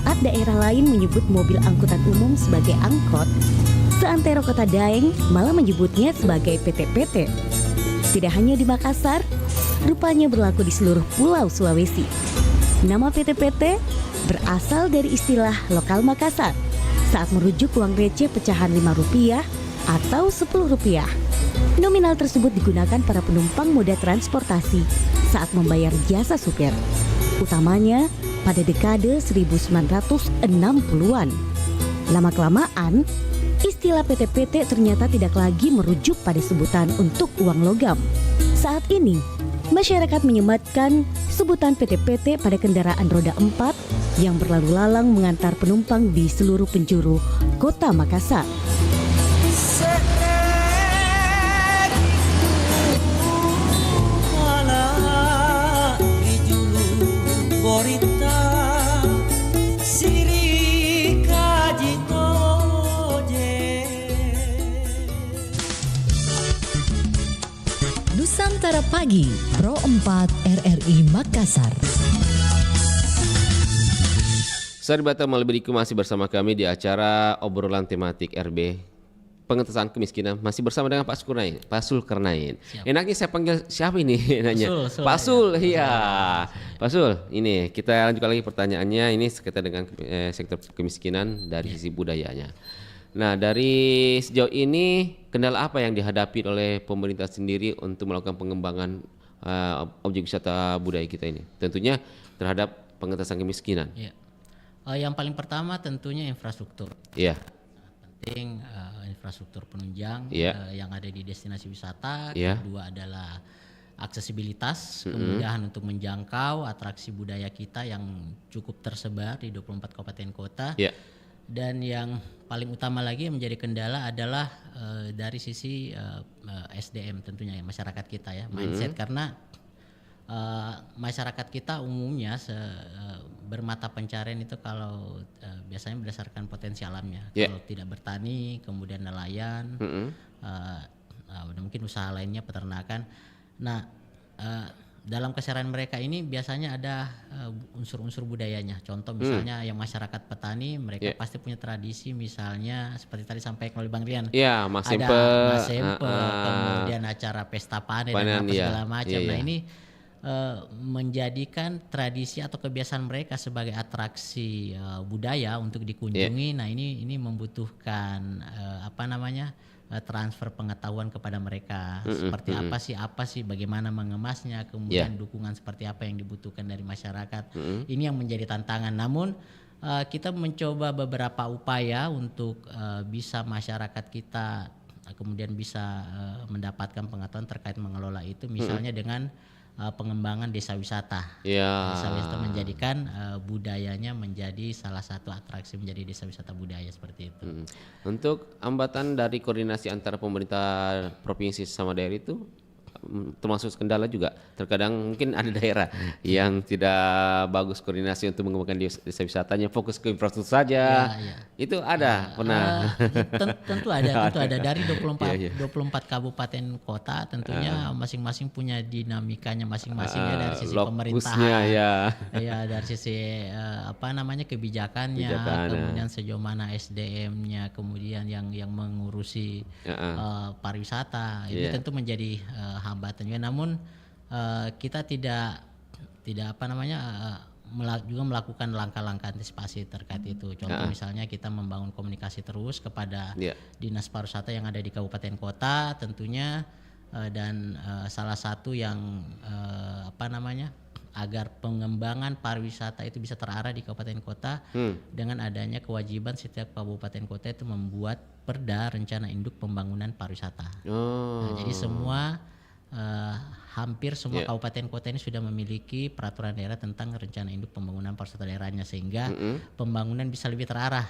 saat daerah lain menyebut mobil angkutan umum sebagai angkot, seantero Kota Daeng malah menyebutnya sebagai PT-PT. Tidak hanya di Makassar, rupanya berlaku di seluruh pulau Sulawesi. Nama PT-PT berasal dari istilah lokal Makassar saat merujuk uang receh pecahan Rp5 atau Rp10. Nominal tersebut digunakan para penumpang moda transportasi saat membayar jasa supir, utamanya pada dekade 1960-an. Lama-kelamaan, istilah PT-PT ternyata tidak lagi merujuk pada sebutan untuk uang logam. Saat ini, masyarakat menyematkan sebutan PT-PT pada kendaraan roda 4 yang berlalu lalang mengantar penumpang di seluruh penjuru Kota Makassar. Nusantara Pagi, Pro 4 RRI Makassar. Sahabat Malberiku masih bersama kami di acara obrolan tematik RB pengentasan kemiskinan, masih bersama dengan Pak Sulkarnain. Enaknya saya panggil siapa ini? Nanya. Pak Sul, iya. Pak Sul, ini kita lanjutkan lagi pertanyaannya. Ini sekitar dengan sektor kemiskinan dari sisi budayanya. Nah, dari sejauh ini kendala apa yang dihadapi oleh pemerintah sendiri untuk melakukan pengembangan objek wisata budaya kita ini? Tentunya terhadap pengentasan kemiskinan. Ya. Yang paling pertama tentunya infrastruktur. Iya. Penting infrastruktur penunjang yang ada di destinasi wisata. Kedua adalah aksesibilitas, kemudahan untuk menjangkau atraksi budaya kita yang cukup tersebar di 24 kabupaten kota. Dan yang paling utama lagi yang menjadi kendala adalah dari sisi SDM tentunya ya, masyarakat kita ya, mindset, karena masyarakat kita umumnya bermata pencarian itu kalau biasanya berdasarkan potensi alamnya. Kalau tidak bertani, kemudian nelayan, mungkin usaha lainnya peternakan. Nah, dalam keseharian mereka ini biasanya ada unsur-unsur budayanya. Contoh misalnya yang masyarakat petani, mereka pasti punya tradisi, misalnya seperti tadi sampaikan oleh Bang Rian. Ada Masempe, kemudian acara pesta panen dan apa segala macam. Nah, ini menjadikan tradisi atau kebiasaan mereka sebagai atraksi budaya untuk dikunjungi. Nah, ini membutuhkan transfer pengetahuan kepada mereka, seperti apa sih bagaimana mengemasnya, kemudian dukungan seperti apa yang dibutuhkan dari masyarakat. Ini yang menjadi tantangan. Namun kita mencoba beberapa upaya untuk bisa masyarakat kita kemudian bisa mendapatkan pengetahuan terkait mengelola itu, misalnya dengan pengembangan desa wisata. Desa wisata menjadikan budayanya menjadi salah satu atraksi menjadi desa wisata budaya seperti itu. Untuk hambatan dari koordinasi antara pemerintah provinsi sama daerah itu termasuk kendala juga. Terkadang mungkin ada daerah yang tidak bagus koordinasi untuk mengembangkan desa wisatanya, fokus ke infrastruktur saja. Itu ada pernah. Tentu ada dari 24 kabupaten kota, tentunya masing-masing punya dinamikanya masing-masing ya, dari sisi pemerintahan. Dari sisi kebijakannya, kemudian sejauh mana SDM-nya, kemudian yang mengurusi pariwisata. Ini tentu menjadi hambatan juga. Namun kita tidak juga melakukan langkah-langkah antisipasi terkait itu. Contoh misalnya kita membangun komunikasi terus kepada dinas pariwisata yang ada di kabupaten kota tentunya, dan salah satu yang agar pengembangan pariwisata itu bisa terarah di kabupaten kota dengan adanya kewajiban setiap kabupaten kota itu membuat perda rencana induk pembangunan pariwisata. Nah, jadi hampir semua kabupaten kota ini sudah memiliki peraturan daerah tentang rencana induk pembangunan pariwisata daerahnya, sehingga pembangunan bisa lebih terarah,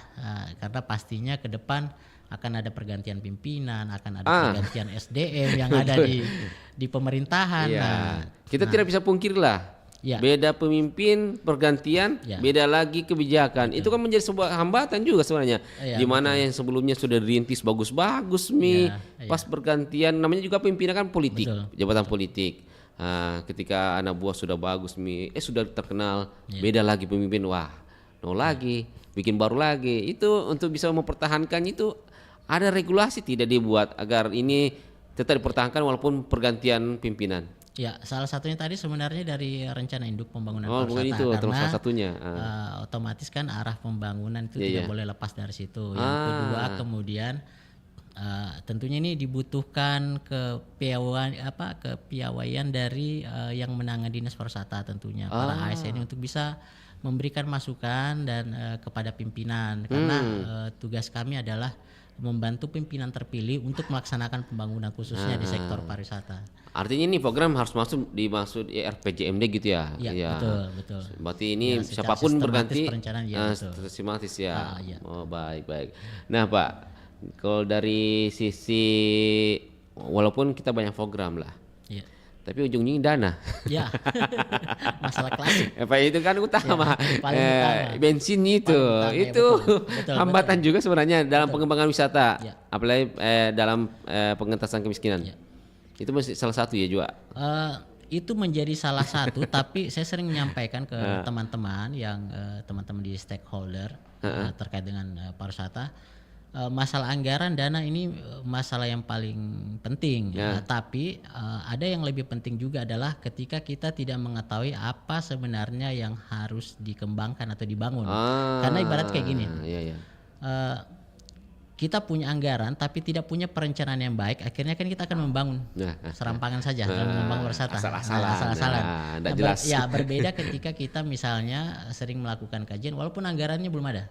karena pastinya ke depan akan ada pergantian pimpinan, akan ada pergantian SDM yang ada di pemerintahan. Kita tidak bisa pungkirlah. Beda pemimpin, pergantian, beda lagi kebijakan. Itu kan menjadi sebuah hambatan juga sebenarnya. Di mana yang sebelumnya sudah dirintis bagus-bagus pas pergantian, namanya juga pimpinan kan politik, jabatan politik. Ketika anak buah sudah bagus sudah terkenal, beda lagi pemimpin, lagi, bikin baru lagi. Itu untuk bisa mempertahankan itu ada regulasi tidak dibuat agar ini tetap dipertahankan walaupun pergantian pimpinan. Ya, salah satunya tadi sebenarnya dari rencana induk pembangunan Mungkin pariwisata, itu karena salah satunya. Otomatis kan arah pembangunan itu tidak boleh lepas dari situ. Yang kedua kemudian tentunya ini dibutuhkan kepiawaian dari yang menangani dinas pariwisata tentunya para ASN untuk bisa memberikan masukan dan kepada pimpinan karena tugas kami adalah membantu pimpinan terpilih untuk melaksanakan pembangunan khususnya di sektor pariwisata. Artinya ini program harus dimaksud RPJMD gitu ya? Iya, betul. Berarti ini Ya, siapapun berganti sistematis ya. Ya. Oh, baik. Nah, Pak, kalau dari sisi walaupun kita banyak program lah. Ya. Tapi ujungnya dana. Ya, masalah klasik. Apa itu kan utama. Ya, paling utama. Bensin itu Betul, hambatan juga sebenarnya dalam pengembangan wisata, Ya. apalagi dalam pengentasan kemiskinan. Ya. Itu masih salah satu ya juga. Itu menjadi salah satu, tapi saya sering menyampaikan ke teman-teman yang teman-teman di stakeholder terkait dengan pariwisata. Masalah anggaran dana ini masalah yang paling penting, tapi ada yang lebih penting juga adalah ketika kita tidak mengetahui apa sebenarnya yang harus dikembangkan atau dibangun. Karena ibarat kayak gini, kita punya anggaran tapi tidak punya perencanaan yang baik, akhirnya kan kita akan membangun serampangan saja dalam membangun wisata. Asal-asalan. Jelas. Ya, berbeda ketika kita misalnya sering melakukan kajian walaupun anggarannya belum ada.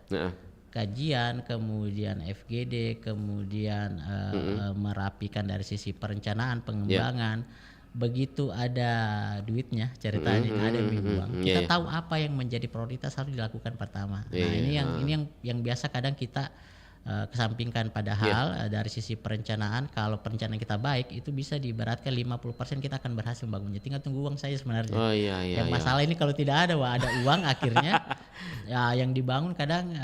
Kajian, kemudian FGD, kemudian merapikan dari sisi perencanaan, pengembangan. Begitu ada duitnya, ceritanya ada uang, kita tahu apa yang menjadi prioritas harus dilakukan pertama. Nah, ini yang biasa kadang kita kesampingkan, padahal dari sisi perencanaan, kalau perencanaan kita baik itu bisa diibaratkan 50% kita akan berhasil membangunnya, tinggal tunggu uang saja sebenarnya. Yang masalah ini kalau tidak ada uang akhirnya ya yang dibangun kadang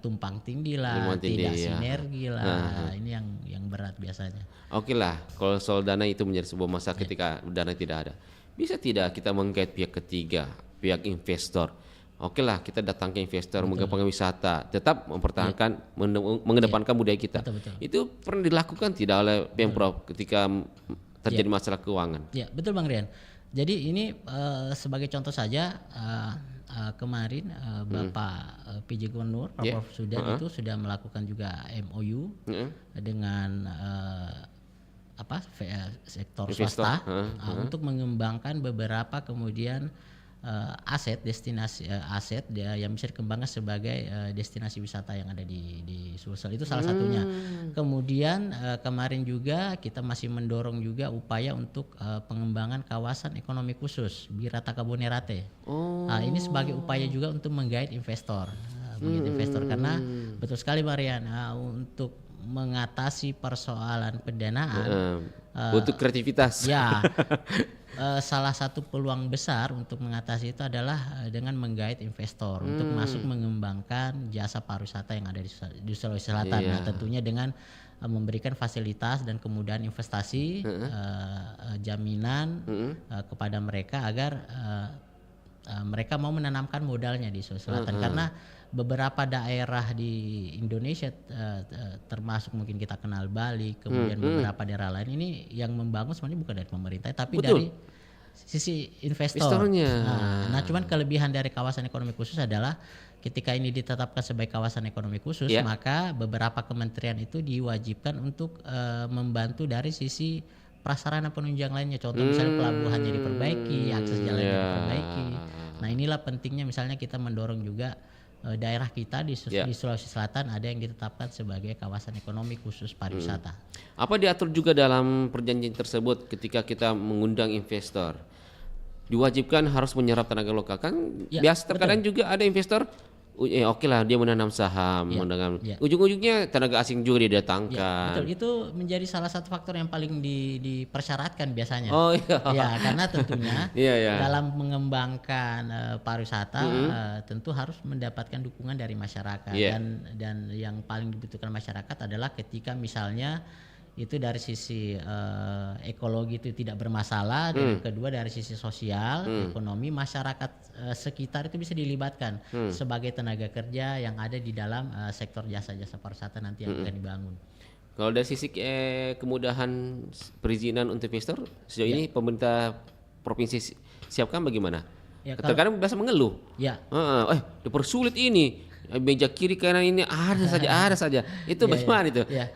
tumpang tindih lah, tidak sinergi lah. Ini yang berat biasanya. Oke lah, kalau soal dana itu menjadi sebuah masalah ketika dana tidak ada. Bisa tidak kita menggait pihak ketiga, pihak investor? Oke lah, kita datang ke investor, mengembangkan wisata, tetap mempertahankan, mengedepankan budaya kita. Betul. Itu pernah dilakukan tidak oleh Pemprov ketika terjadi masalah keuangan? Ya, betul Bang Rian. Jadi ini sebagai contoh saja, kemarin Bapak PJ Gubernur Pak Prof Sudan itu sudah melakukan juga MOU dengan sektor swasta untuk mengembangkan beberapa kemudian aset destinasi aset yang bisa dikembangkan sebagai destinasi wisata yang ada di Sulsel, itu salah satunya. Kemudian kemarin juga kita masih mendorong juga upaya untuk pengembangan kawasan ekonomi khusus Birata Kabonerate. Ini sebagai upaya juga untuk menggait investor, karena betul sekali Marian, untuk mengatasi persoalan pendanaan butuh kreativitas. Ya. Salah satu peluang besar untuk mengatasi itu adalah dengan menggait investor untuk masuk mengembangkan jasa pariwisata yang ada di Sulawesi Selatan. Nah, tentunya dengan memberikan fasilitas dan kemudahan investasi, jaminan kepada mereka agar mereka mau menanamkan modalnya di Sulawesi Selatan. Karena beberapa daerah di Indonesia termasuk mungkin kita kenal Bali, kemudian beberapa daerah lain ini yang membangun sebenarnya bukan dari pemerintah tapi dari sisi investor. Nah, cuman kelebihan dari kawasan ekonomi khusus adalah ketika ini ditetapkan sebagai kawasan ekonomi khusus, maka beberapa kementerian itu diwajibkan untuk membantu dari sisi prasarana penunjang lainnya. Contoh misalnya pelabuhannya diperbaiki, akses jalannya diperbaiki. Nah, inilah pentingnya misalnya kita mendorong juga daerah kita di Sulawesi Selatan ada yang ditetapkan sebagai kawasan ekonomi khusus pariwisata. Apa diatur juga dalam perjanjian tersebut ketika kita mengundang investor? Diwajibkan harus menyerap tenaga lokal kan? Biasa terkadang juga ada investor oke lah dia menanam saham, ujung-ujungnya tenaga asing juga didatangkan. Betul, itu menjadi salah satu faktor yang paling dipersyaratkan biasanya. Karena tentunya dalam mengembangkan pariwisata tentu harus mendapatkan dukungan dari masyarakat dan yang paling dibutuhkan masyarakat adalah ketika misalnya itu dari sisi ekologi itu tidak bermasalah, dan kedua dari sisi sosial, ekonomi masyarakat sekitar itu bisa dilibatkan sebagai tenaga kerja yang ada di dalam sektor jasa-jasa pariwisata nanti yang akan dibangun. Kalau dari sisi kemudahan perizinan untuk investor sejauh ini pemerintah provinsi siapkan bagaimana? Ya, terkadang biasa mengeluh. Ya. Dipersulit ini, meja kiri kanan ini ada saja. Itu bagaimana itu? Ya.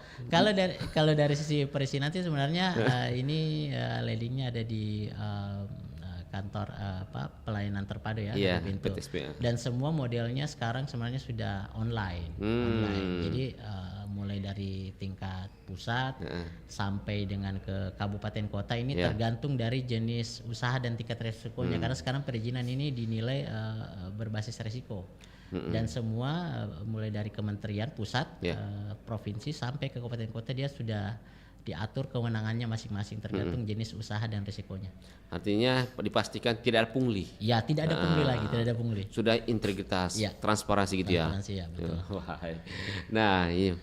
Kalau dari sisi perizinan nanti sebenarnya ini leadingnya ada di kantor pelayanan terpadu ya, Pintu. Dan semua modelnya sekarang sebenarnya sudah online. Jadi mulai dari tingkat pusat sampai dengan ke kabupaten kota ini tergantung dari jenis usaha dan tingkat resikonya, karena sekarang perizinan ini dinilai berbasis resiko. Dan semua mulai dari kementerian pusat, provinsi sampai ke kabupaten kota dia sudah diatur kewenangannya masing-masing tergantung jenis usaha dan risikonya. Artinya dipastikan tidak ada pungli. Ya, tidak ada pungli lagi, tidak ada pungli. Sudah integritas, transparansi gitu transparansi, ya. Betul. Nah, iya.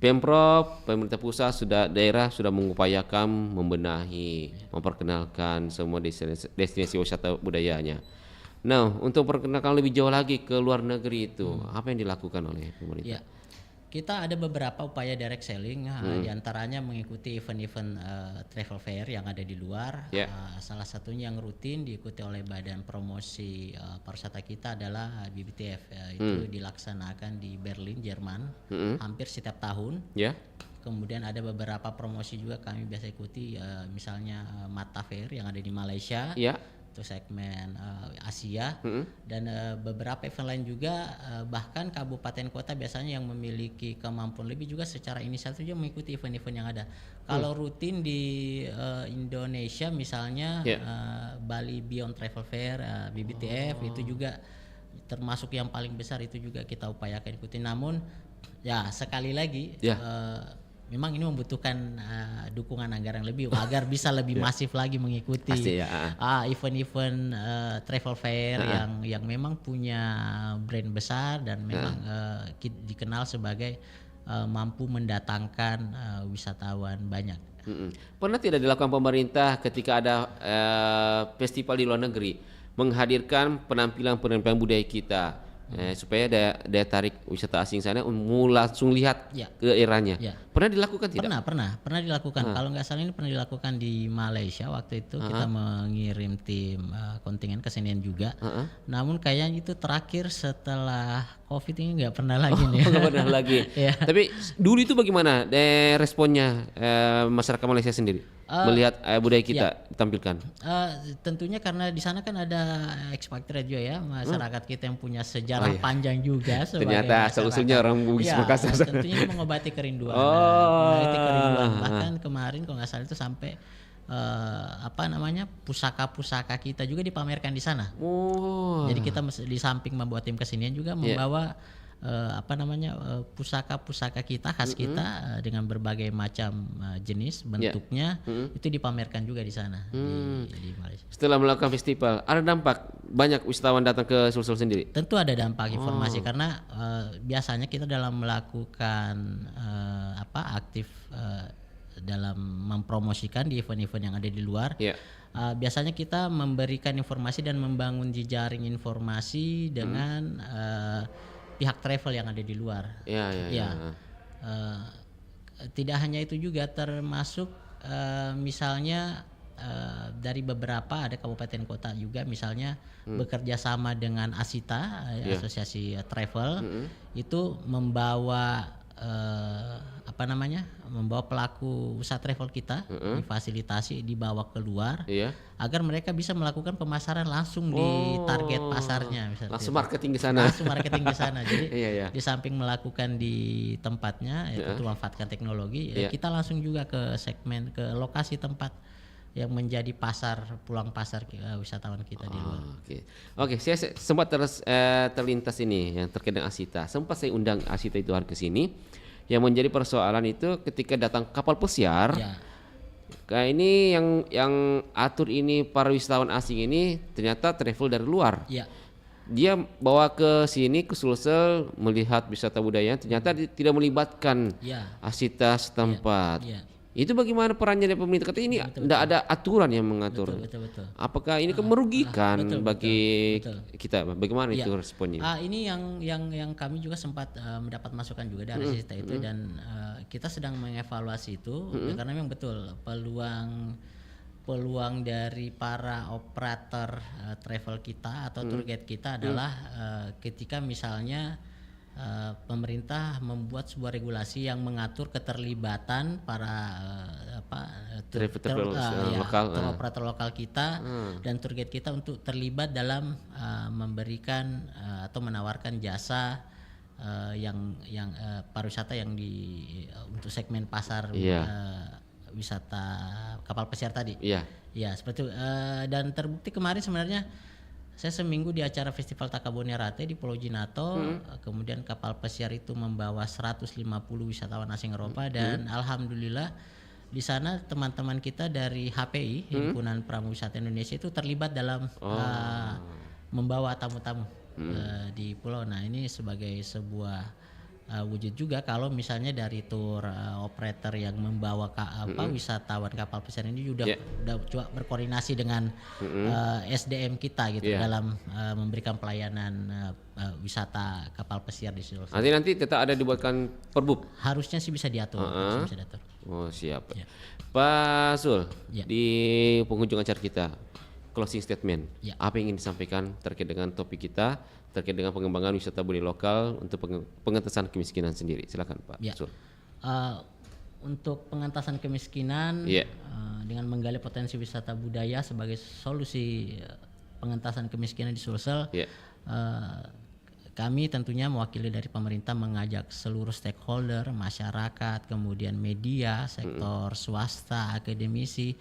Pemprov, pemerintah pusat daerah sudah mengupayakan membenahi, memperkenalkan semua destinasi wisata budayanya. Nah, untuk perkenalkan lebih jauh lagi ke luar negeri itu, apa yang dilakukan oleh pemerintah? Ya. Kita ada beberapa upaya direct selling, diantaranya mengikuti event-event travel fair yang ada di luar. Salah satunya yang rutin diikuti oleh Badan Promosi Pariwisata kita adalah BBTF. Itu dilaksanakan di Berlin, Jerman, hampir setiap tahun. Kemudian ada beberapa promosi juga kami biasa ikuti, misalnya Mata Fair yang ada di Malaysia. Itu segmen Asia, dan beberapa event lain juga, bahkan kabupaten kota biasanya yang memiliki kemampuan lebih juga secara inisiatif juga mengikuti event-event yang ada. Kalau rutin di Indonesia misalnya Bali Beyond Travel Fair, BBTF itu juga termasuk yang paling besar, itu juga kita upayakan ikuti. Namun ya sekali lagi memang ini membutuhkan dukungan anggaran lebih agar bisa lebih masif lagi mengikuti event-event travel fair yang memang punya brand besar dan memang dikenal sebagai mampu mendatangkan wisatawan banyak. Pernah tidak dilakukan pemerintah ketika ada festival di luar negeri menghadirkan penampilan budaya kita? Supaya daya tarik wisata asing sana langsung lihat ke daerahnya. Pernah dilakukan tidak? Pernah dilakukan. Kalau nggak salah ini pernah dilakukan di Malaysia waktu itu. Kita mengirim tim kontingen kesenian juga. Namun kayaknya itu terakhir setelah COVID ini nggak pernah lagi nih. Nggak pernah lagi. Tapi dulu itu bagaimana responnya masyarakat Malaysia sendiri melihat budaya kita ditampilkan? Tentunya karena di sana kan ada expatriate juga ya, masyarakat kita yang punya sejarah panjang juga. Ternyata asal-usulnya orang Bugis Makassar. Tentunya mengobati kerinduan. Bahkan kemarin kalau nggak salah itu sampai pusaka-pusaka kita juga dipamerkan di sana. Jadi kita di samping membuat tim kesenian juga membawa pusaka-pusaka kita khas kita dengan berbagai macam jenis bentuknya itu dipamerkan juga di sana di Malaysia. Setelah melakukan festival, ada dampak banyak wisatawan datang ke Sulsel sendiri? Tentu ada dampak informasi karena biasanya kita dalam melakukan aktif dalam mempromosikan di event-event yang ada di luar. Biasanya kita memberikan informasi dan membangun jejaring informasi dengan pihak travel yang ada di luar. Tidak hanya itu juga, termasuk misalnya dari beberapa ada kabupaten kota juga misalnya bekerja sama dengan Asita, asosiasi travel, itu membawa membawa pelaku usaha travel kita difasilitasi dibawa keluar agar mereka bisa melakukan pemasaran langsung di target pasarnya, misalnya langsung marketing di sana. Jadi di samping melakukan di tempatnya itu memanfaatkan teknologi, kita langsung juga ke segmen, ke lokasi tempat yang menjadi pulang pasar wisatawan kita di luar. Oke, saya sempat terlintas ini yang terkait dengan Asita. Sempat saya undang Asita itu hari ke sini. Yang menjadi persoalan itu ketika datang kapal pesiar. Kayak ini yang atur ini para wisatawan asing ini ternyata travel dari luar. Dia bawa ke sini ke Sulsel melihat wisata budaya, ternyata tidak melibatkan Asita setempat. Itu bagaimana perannya dari pemerintah? Katanya ini tidak ada aturan yang mengatur. Betul. Apakah ini merugikan bagi kita? Bagaimana Ya. itu responnya? Ini yang kami juga sempat mendapat masukan juga dari Sista itu dan kita sedang mengevaluasi itu ya, karena memang betul peluang dari para operator travel kita atau tour guide kita adalah ketika misalnya pemerintah membuat sebuah regulasi yang mengatur keterlibatan para Travel lokal, operator lokal kita dan tour guide kita untuk terlibat dalam memberikan atau menawarkan jasa yang pariwisata yang untuk segmen pasar wisata kapal pesiar tadi. Iya. Ya seperti itu. Dan terbukti kemarin sebenarnya saya seminggu di acara Festival Takabonia Rate di Pulau Jinato, kemudian kapal pesiar itu membawa 150 wisatawan asing Eropa dan alhamdulillah di sana teman-teman kita dari HPI Himpunan Pramuwisata Indonesia itu terlibat dalam membawa tamu-tamu di pulau. Nah ini sebagai sebuah wujud juga kalau misalnya dari tour operator yang membawa wisatawan kapal pesiar ini udah coba berkoordinasi dengan SDM kita gitu dalam memberikan pelayanan wisata kapal pesiar di Sulsel. Nanti tetap ada dibuatkan perbub. Harusnya sih bisa diatur. Oh siap. Pak Sul, di penghujung acara kita closing statement, apa yang ingin disampaikan terkait dengan topik kita, terkait dengan pengembangan wisata budaya lokal untuk pengentasan kemiskinan sendiri? Silakan Pak Sul. Untuk pengentasan kemiskinan dengan menggali potensi wisata budaya sebagai solusi pengentasan kemiskinan di Sulsel, kami tentunya mewakili dari pemerintah mengajak seluruh stakeholder, masyarakat, kemudian media, sektor swasta, akademisi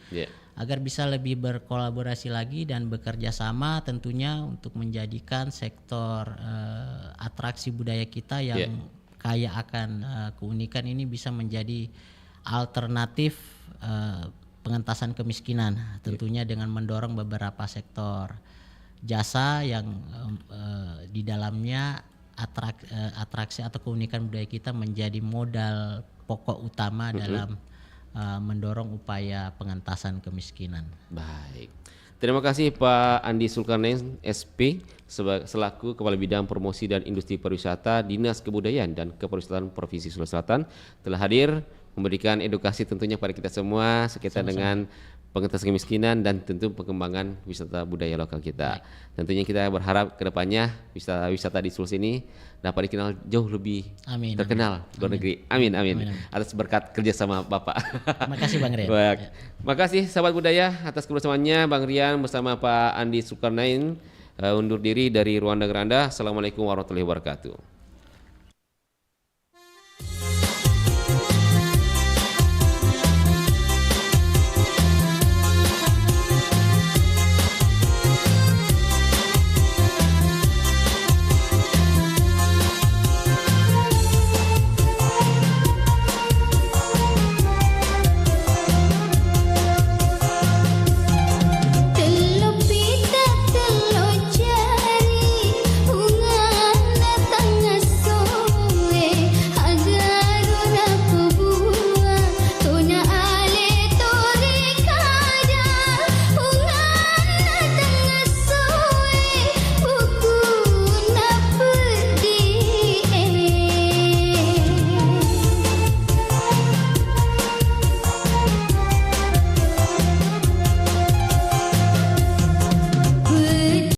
agar bisa lebih berkolaborasi lagi dan bekerja sama tentunya untuk menjadikan sektor atraksi budaya kita yang kaya akan keunikan ini bisa menjadi alternatif pengentasan kemiskinan, tentunya dengan mendorong beberapa sektor jasa yang di dalamnya atraksi atau keunikan budaya kita menjadi modal pokok utama dalam mendorong upaya pengentasan kemiskinan. Baik. Terima kasih Pak Andi Zulkarnain SP selaku Kepala Bidang Promosi dan Industri Pariwisata Dinas Kebudayaan dan Kepariwisataan Provinsi Sulawesi Selatan telah hadir memberikan edukasi tentunya pada kita semua sekitar dengan pengentasan kemiskinan dan tentu pengembangan wisata budaya lokal kita. Tentunya kita berharap kedepannya wisata di Sulsel ini dapat dikenal jauh lebih terkenal di luar negeri. Amin. Atas berkat kerjasama Bapak. Terima kasih Bang Rian. Baik. Terima kasih sahabat budaya atas kebersamaannya. Bang Rian bersama Pak Andi Zulkarnain undur diri dari ruang dengar Anda. Assalamualaikum warahmatullahi wabarakatuh.